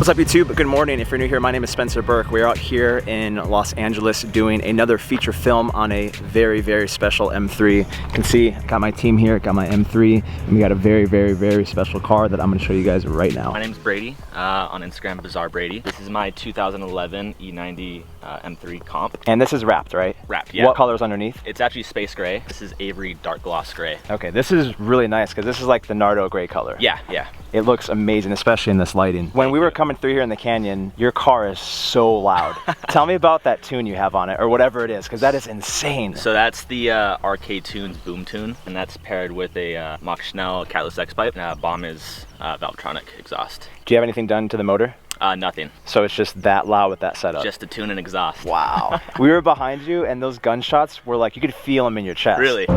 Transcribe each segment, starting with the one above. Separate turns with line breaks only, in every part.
What's up YouTube? Good morning. If you're new here, my name is Spencer Berke. We're out here in Los Angeles doing another feature film on a very, very special M3. You can see, got my team here, got my M3, and we got a very, very, very special car that I'm gonna show you guys right now.
My name's Brady, on Instagram, Bizarre Brady. This is my 2011 E90 M3 comp.
And this is wrapped, right?
Wrapped, yeah.
What color's underneath?
It's actually space gray. This is Avery dark gloss gray.
Okay, this is really nice because this is like the Nardo gray color.
Yeah, yeah.
It looks amazing, especially in this lighting. When we were coming through here in the canyon, your car is so loud. Tell me about that tune you have on it, or whatever it is, because that is insane.
So that's the RK Tunes boom tune, and that's paired with a Mach Schnell Catalyst X pipe. Bomb is Valvetronic exhaust.
Do you have anything done to the motor?
Nothing.
So it's just that loud with that setup?
Just a tune and exhaust.
Wow. We were behind you, and those gunshots were like, you could feel them in your chest.
Really?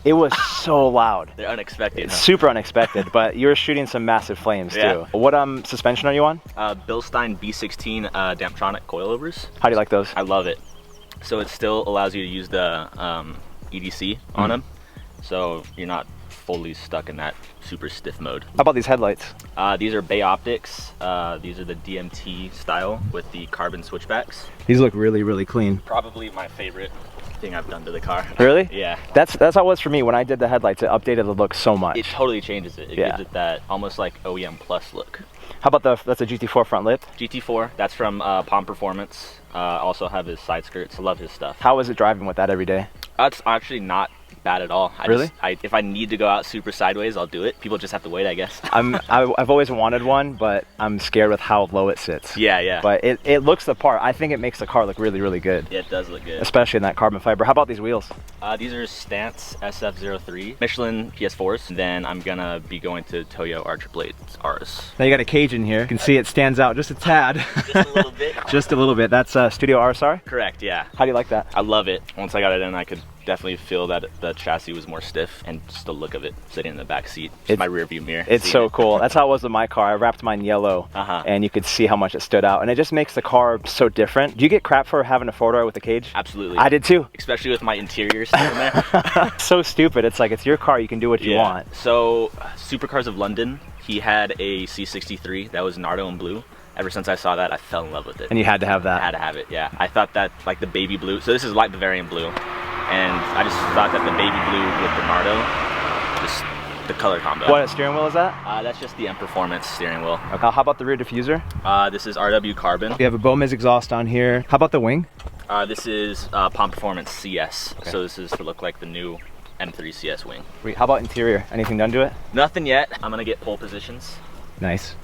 It was so loud.
They're unexpected. Huh?
Super unexpected, but you were shooting some massive flames too. What suspension are you on?
Bilstein B16 Damptronic coilovers.
How do you like those?
I love it. So it still allows you to use the EDC on them, so you're not fully stuck in that super stiff mode.
How about these headlights?
These are Bay Optics. These are the DMT style with the carbon switchbacks.
These look really, really clean.
Probably my favorite thing I've done to the car.
Really?
Yeah.
That's how it was for me when I did the headlights. It updated the look so much.
It totally changes it. It gives it that almost like OEM Plus look.
How about that's a GT4 front lip?
GT4, that's from Palm Performance. Also have his side skirts. I love his stuff.
How is it driving with that every day?
It's actually not bad at all.
Really?
If I need to go out super sideways, I'll do it. People just have to wait, I guess.
I've always wanted one, but I'm scared with how low it sits.
Yeah, yeah.
But it looks the part. I think it makes the car look really, really good.
Yeah, it does look good.
Especially in that carbon fiber. How about these wheels?
These are Stance SF03 Michelin PS4s. Then I'm gonna be going to Toyo R888 Rs.
Now you got a cage in here. You can see it stands out just a tad.
Just a little bit.
Just a little bit. That's Studio RSR?
Correct, yeah.
How do you like that?
I love it. Once I got it in, I could definitely feel that the chassis was more stiff, and just the look of it sitting in the back seat. It's my rear view mirror.
It's so cool. That's how it was with my car. I wrapped mine yellow, and you could see how much it stood out, and it just makes the car so different. Do you get crap for having a four-door with a cage?
Absolutely.
I did too.
Especially with my interior still in there.
So stupid. It's like, it's your car, you can do what you want.
So Supercars of London, he had a C63 that was Nardo in blue. Ever since I saw that, I fell in love with it.
And you had to have that?
I had to have it, yeah. I thought that, like the baby blue, so this is like Bavarian blue, and I just thought that the baby blue with the Nardo, just the color combo.
What steering wheel is that?
That's just the M Performance steering wheel.
Okay. How about the rear diffuser?
This is RW Carbon.
We have a Bowmiz exhaust on here. How about the wing?
This is Palm Performance CS, so this is to look like the new M3 CS wing.
How about interior? Anything done to it?
Nothing yet. I'm gonna get pole positions.
Nice.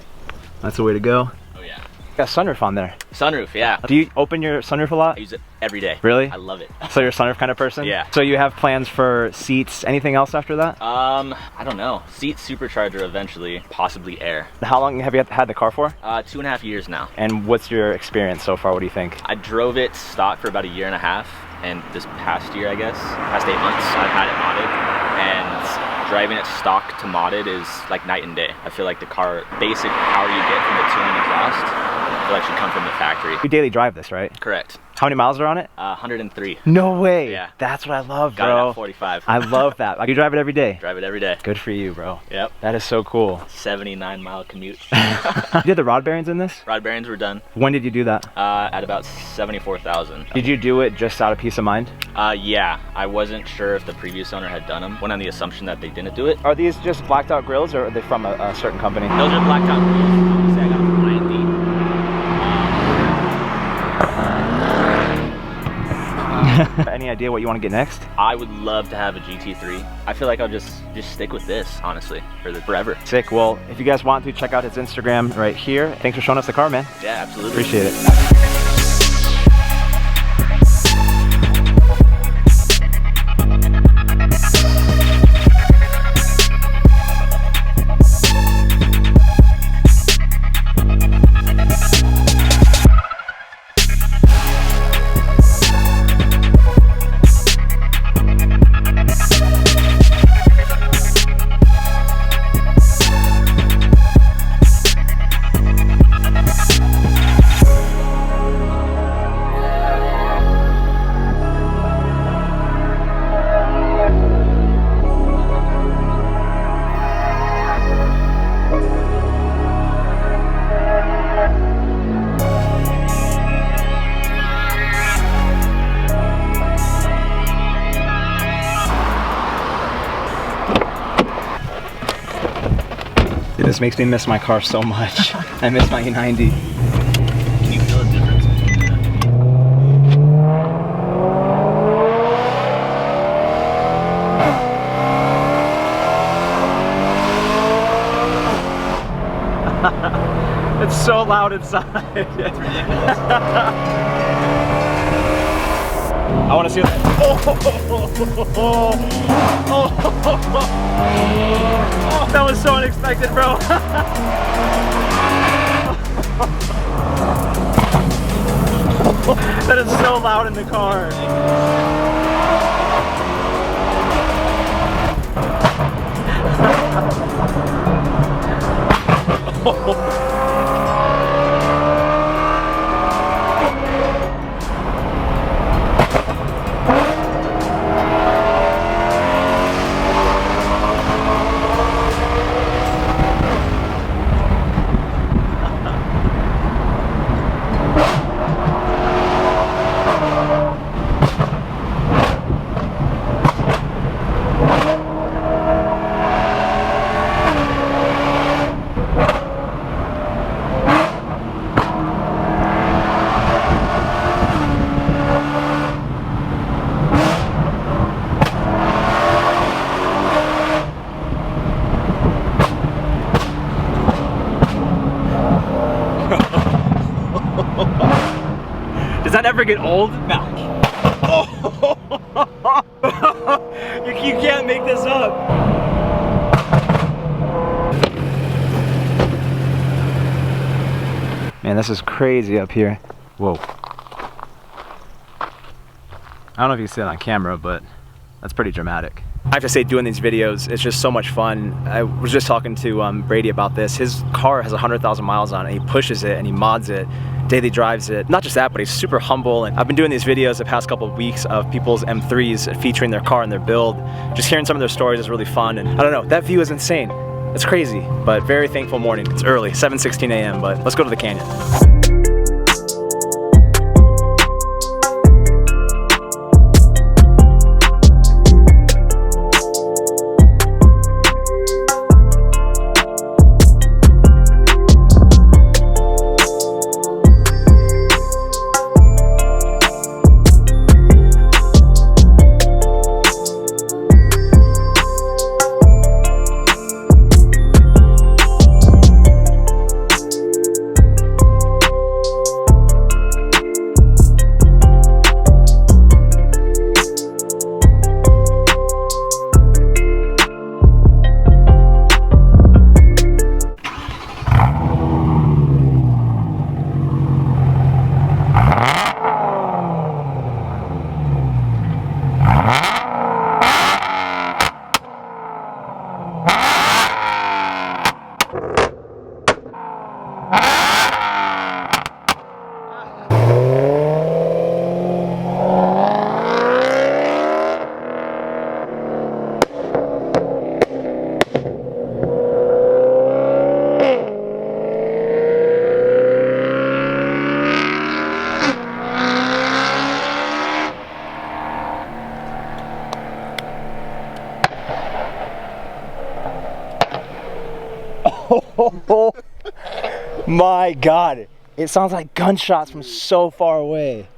That's the way to go.
Oh yeah.
Got a sunroof on there.
Sunroof, yeah.
Do you open your sunroof a lot?
I use it every day.
Really?
I love it.
So you're a sunroof kind of person?
Yeah.
So you have plans for seats, anything else after that?
I don't know. Seat, supercharger eventually, possibly air.
How long have you had the car for?
2.5 years now.
And what's your experience so far? What do you think?
I drove it stock for about 1.5 years, and this past year, I guess, past 8 months, I've had it modded, and driving it stock to modded is like night and day. I feel like the car, basic power you get from the tuning exhaust, I feel like should come from the factory.
You daily drive this, right?
Correct.
How many miles are on it?
103.
No way.
Yeah.
That's what I love,
Got
bro.
it at 45.
I love that. You drive it every day?
Drive it every day.
Good for you, bro.
Yep.
That is so cool.
79-mile commute.
You did the rod bearings in this?
Rod bearings were done.
When did you do that?
At about 74,000.
Did you do it just out of peace of mind?
Yeah. I wasn't sure if the previous owner had done them. Went on the assumption that they didn't do it.
Are these just blacked out grills, or are they from a certain company?
Those are blacked out wheels. Obviously, I got them from IND.
Any idea what you want to get next?
I would love to have a GT3. I feel like I'll just stick with this, honestly, forever.
Sick. Well, if you guys want to, check out his Instagram right here. Thanks for showing us the car, man.
Yeah, absolutely.
Appreciate it. Dude, this makes me miss my car so much. I miss my E90.
Can you feel the difference between that?
It's so loud inside.
It's ridiculous.
I want to see that. Oh, that was so unexpected, bro. That is so loud in the car. Does that ever get old?
No.
You can't make this up. Man, this is crazy up here. Whoa. I don't know if you can see it on camera, but that's pretty dramatic. I have to say, doing these videos, it's just so much fun. I was just talking to Brady about this. His car has 100,000 miles on it. He pushes it and he mods it, daily drives it. Not just that, but he's super humble. And I've been doing these videos the past couple of weeks of people's M3s featuring their car and their build. Just hearing some of their stories is really fun. And I don't know, that view is insane. It's crazy, but very thankful morning. It's early, 7:16 a.m., but let's go to the canyon. My God, it sounds like gunshots from so far away.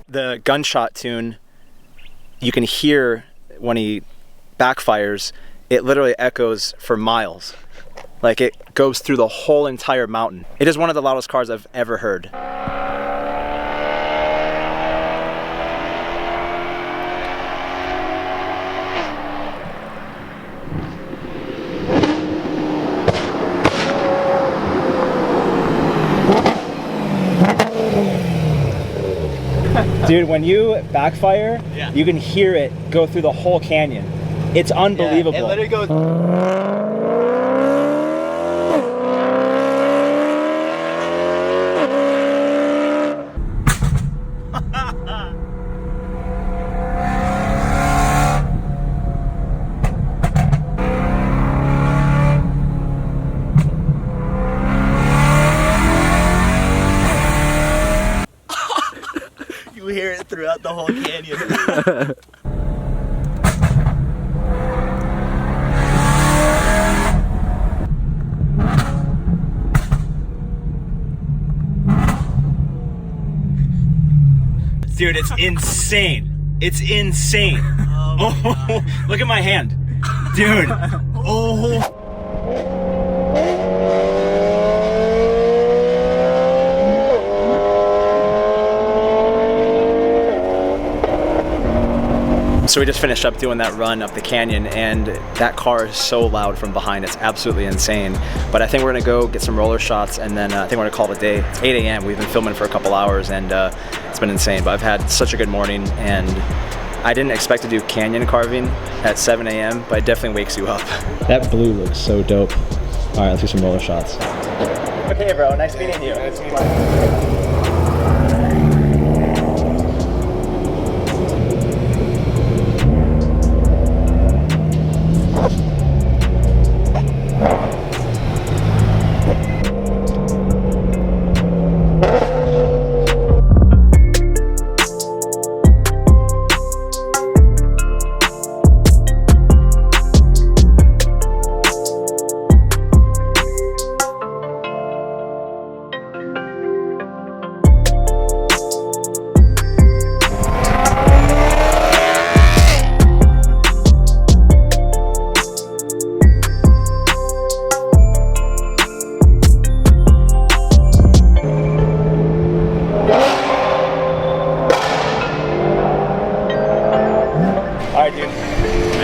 The gunshot tune, you can hear when he backfires, it literally echoes for miles. Like it goes through the whole entire mountain. It is one of the loudest cars I've ever heard. Dude, when you backfire, you can hear it go through the whole canyon. It's unbelievable.
Yeah, it literally goes. You hear it throughout the whole canyon.
Dude, it's insane. It's insane. Oh, look at my hand. Dude. Oh. So we just finished up doing that run up the canyon, and that car is so loud from behind. It's absolutely insane. But I think we're gonna go get some roller shots, and then I think we're gonna call it a day. It's 8 a.m. We've been filming for a couple hours, and it's been insane. But I've had such a good morning, and I didn't expect to do canyon carving at 7 a.m., but it definitely wakes you up. That blue looks so dope. All right, let's do some roller shots. Okay, bro, nice meeting you. Nice meeting you.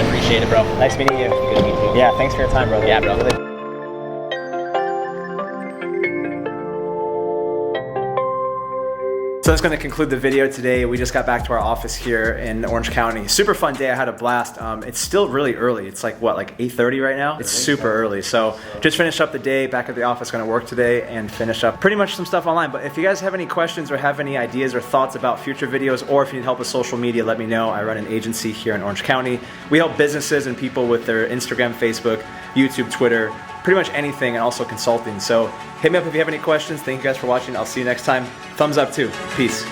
Appreciate it, bro.
Nice meeting you.
Good to meet you.
Yeah, thanks for your time, brother.
Yeah, bro.
So that's going to conclude the video today. We just got back to our office here in Orange County. Super fun day. I had a blast. It's still really early. It's like, what, like 8:30 right now? It's super early. So just finished up the day, back at the office, going to work today and finish up pretty much some stuff online. But if you guys have any questions or have any ideas or thoughts about future videos, or if you need help with social media, let me know. I run an agency here in Orange County. We help businesses and people with their Instagram, Facebook, YouTube, Twitter, pretty much anything, and also consulting. So hit me up if you have any questions. Thank you guys for watching. I'll see you next time. Thumbs up too. Peace.